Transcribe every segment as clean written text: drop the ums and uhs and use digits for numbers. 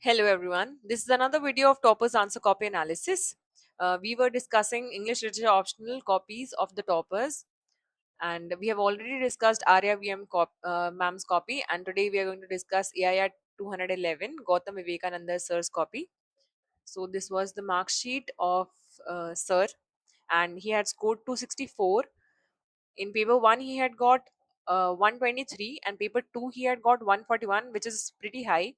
Hello everyone. This is another video of Toppers Answer Copy Analysis. We were discussing English Literature optional copies of the Toppers, and we have already discussed Arya ma'am's copy, and today we are going to discuss AIR 211 Gautam Vivekananda sir's copy. So this was the mark sheet of sir, and he had scored 264. In paper 1 he had got 123, and paper 2 he had got 141, which is pretty high.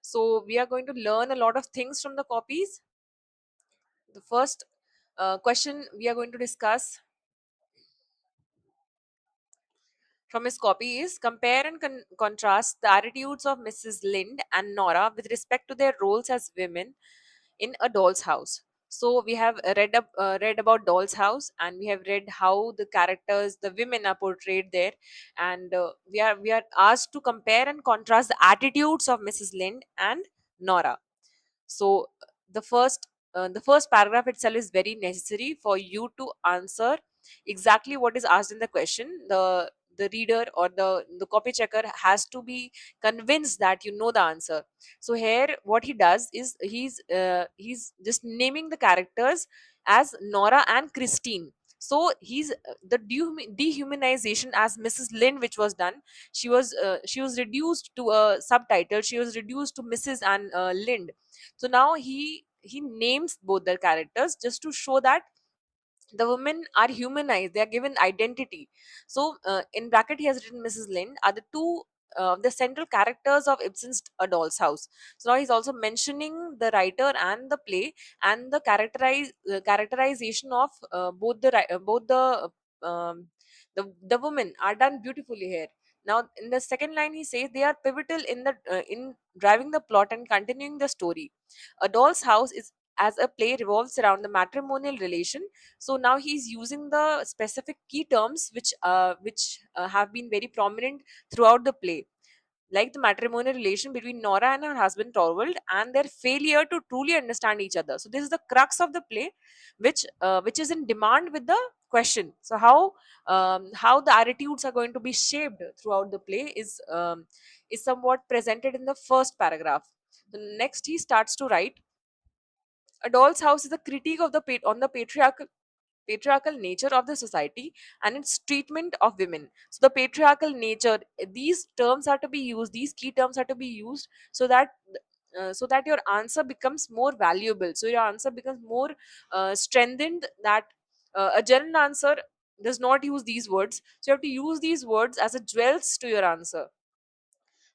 So we are going to learn a lot of things from the copies. The first question we are going to discuss from his copy is compare and contrast the attitudes of Mrs. Lind and Nora with respect to their roles as women in a doll's house. So we have read about Doll's House, and we have read how the characters, the women, are portrayed there, and we are asked to compare and contrast the attitudes of Mrs. Lind and Nora. So the first paragraph itself is very necessary for you to answer exactly what is asked in the question. The reader or the copy checker has to be convinced that you know the answer. So here what he does is he's just naming the characters as Nora and Christine. So he's the dehumanization as Mrs. Lind, which was done. She was reduced to a subtitle. She was reduced to Mrs. and Lind. So now he names both the characters just to show that the women are humanized, they are given identity. So in bracket he has written Mrs. Lind are the two the central characters of Ibsen's A Doll's House. So now he's also mentioning the writer and the play, and the characterization of um, the women are done beautifully here. Now in the second line he says they are pivotal in driving the plot and continuing the story. A Doll's House is as a play revolves around the matrimonial relation. So now he's using the specific key terms which have been very prominent throughout the play, like the matrimonial relation between Nora and her husband Torvald, and their failure to truly understand each other. So this is the crux of the play, which is in demand with the question. So how the attitudes are going to be shaped throughout the play is somewhat presented in the first paragraph. The next he starts to write. A Doll's House is a critique of on the patriarchal nature of the society and its treatment of women. So the patriarchal nature, these terms are to be used, these key terms are to be used so that your answer becomes more valuable, so your answer becomes more strengthened, that a general answer does not use these words, so you have to use these words as a jewels to your answer.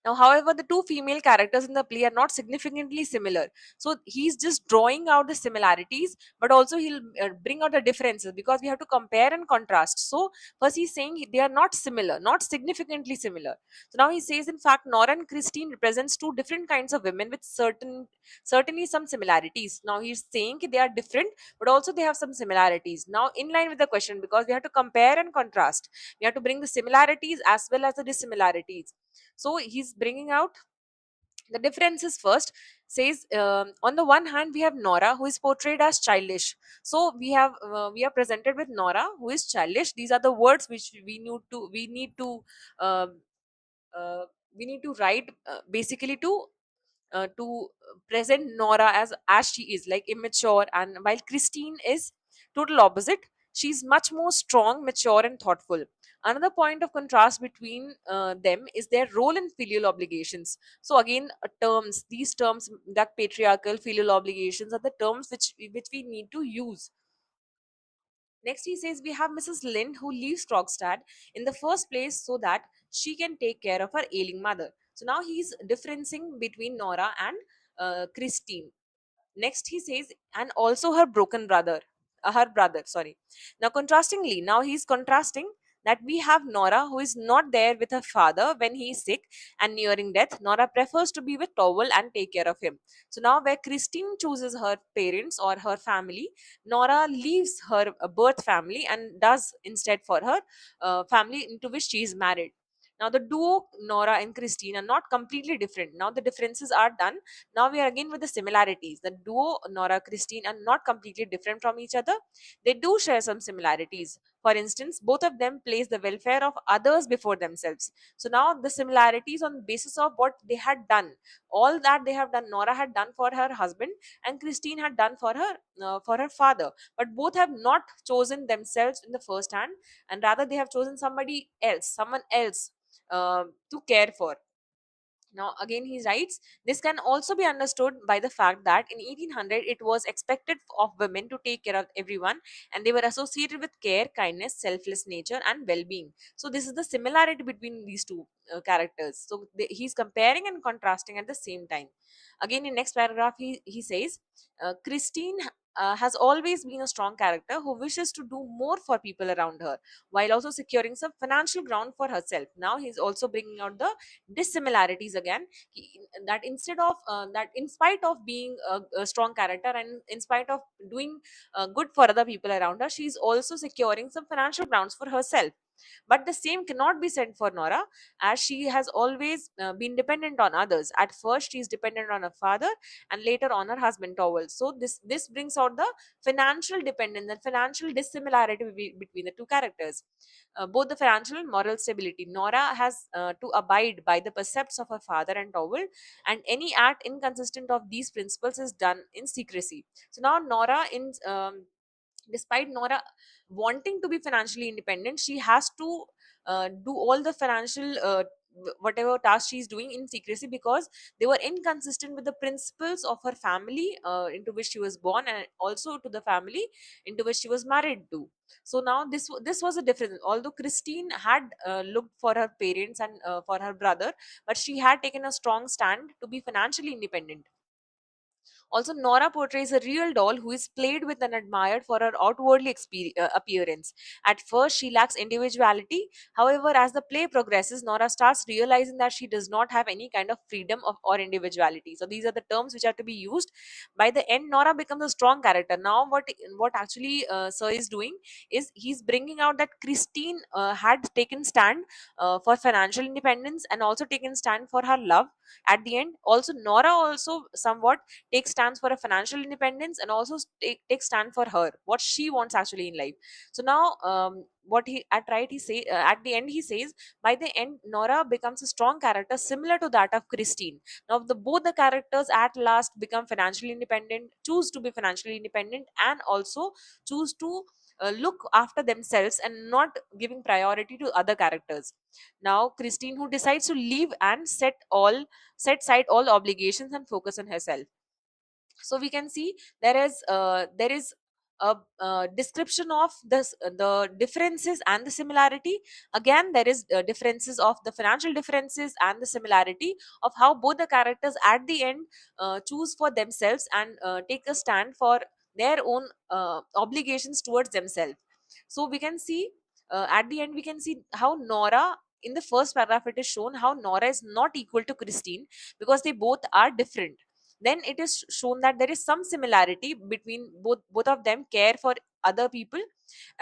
Now, however, the two female characters in the play are not significantly similar. So he's just drawing out the similarities, but also he'll bring out the differences, because we have to compare and contrast. So first he's saying they are not similar, not significantly similar. So now he says, in fact, Nora and Christine represents two different kinds of women with certainly some similarities. Now he's saying they are different, but also they have some similarities. Now, in line with the question, because we have to compare and contrast, we have to bring the similarities as well as the dissimilarities. So he's bringing out the differences first. Says, on the one hand we have Nora, who is portrayed as childish. So we are presented with Nora, who is childish. These are the words which uh, uh, we need to write, basically to present Nora as she is, like immature, and while Christine is total opposite. She's much more strong, mature, and thoughtful. Another point of contrast between them is their role in filial obligations. So again, these terms, that patriarchal filial obligations, are the terms which we need to use. Next, he says we have Mrs. Lind, who leaves Krogstad in the first place so that she can take care of her ailing mother. So now he's differencing between Nora and Christine. Next, he says, and also her brother, sorry. Now, contrastingly, now he's contrasting that we have Nora, who is not there with her father when he is sick and nearing death. Nora prefers to be with Towel and take care of him. So now, where Christine chooses her parents or her family, Nora leaves her birth family and does instead for her family into which she is married. Now, the duo Nora and Christine are not completely different. Now, the differences are done. Now, we are again with the similarities. The duo Nora Christine are not completely different from each other. They do share some similarities. For instance, both of them place the welfare of others before themselves. So now the similarities on the basis of what they had done, all that they have done, Nora had done for her husband and Christine had done for her father. But both have not chosen themselves in the first hand, and rather they have chosen somebody else, someone else to care for. Now, again, he writes, this can also be understood by the fact that in 1800 it was expected of women to take care of everyone, and they were associated with care, kindness, selfless nature, and well being. So, this is the similarity between these two characters. So, he's comparing and contrasting at the same time. Again, in next paragraph, he says, Christine has always been a strong character who wishes to do more for people around her while also securing some financial ground for herself. Now, he's also bringing out the dissimilarities again, that instead of that in spite of being a strong character and in spite of doing good for other people around her, she's also securing some financial grounds for herself. But the same cannot be said for Nora, as she has always been dependent on others. At first, she is dependent on her father, and later on her husband Towel. So this brings out the financial dependence and financial dissimilarity between the two characters. Both the financial and moral stability. Nora has to abide by the precepts of her father and Towel, and any act inconsistent of these principles is done in secrecy. So now Nora in despite Nora wanting to be financially independent, she has to do all the financial whatever task she's doing in secrecy, because they were inconsistent with the principles of her family into which she was born, and also to the family into which she was married to. So now this was a difference. Although Christine had looked for her parents and for her brother, but she had taken a strong stand to be financially independent. Also, Nora portrays a real doll who is played with and admired for her outwardly appearance. At first, she lacks individuality. However, as the play progresses, Nora starts realizing that she does not have any kind of freedom or individuality. So, these are the terms which are to be used. By the end, Nora becomes a strong character. Now, what actually Sir is doing is he's bringing out that Christine had taken stand for financial independence and also taken stand for her love. At the end, also Nora also somewhat take stands for a financial independence and also take stand for her what she wants actually in life. So now what he at right he say at the end he says, by the end Nora becomes a strong character similar to that of Christine. Now the both the characters at last become financially independent, choose to be financially independent, and also choose to look after themselves and not giving priority to other characters. Now Christine, who decides to leave and set aside all obligations and focus on herself. So we can see there is a description of the differences and the similarity. Again, there is differences of the financial differences and the similarity of how both the characters at the end choose for themselves and take a stand for their own obligations towards themselves. So we can see at the end we can see how Nora, in the first paragraph it is shown how Nora is not equal to Christine because they both are different. Then it is shown that there is some similarity between both of them care for other people,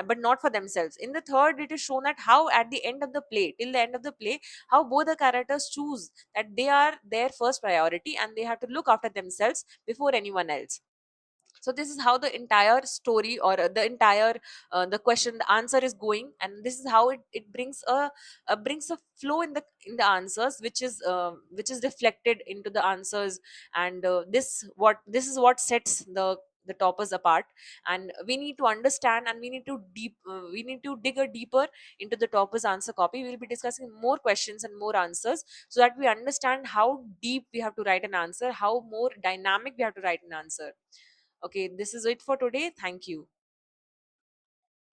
but not for themselves. In the third, it is shown that how at the end of the play, till the end of the play, how both the characters choose that they are their first priority and they have to look after themselves before anyone else. So this is how the entire story or the entire the question, the answer is going, and this is how it brings a flow in the answers, which is reflected into the answers. And this is what sets the toppers apart. And we need to understand, and we need to dig a deeper into the toppers answer copy. We will be discussing more questions and more answers, so that we understand how deep we have to write an answer, how more dynamic we have to write an answer. Okay, this is it for today. Thank you.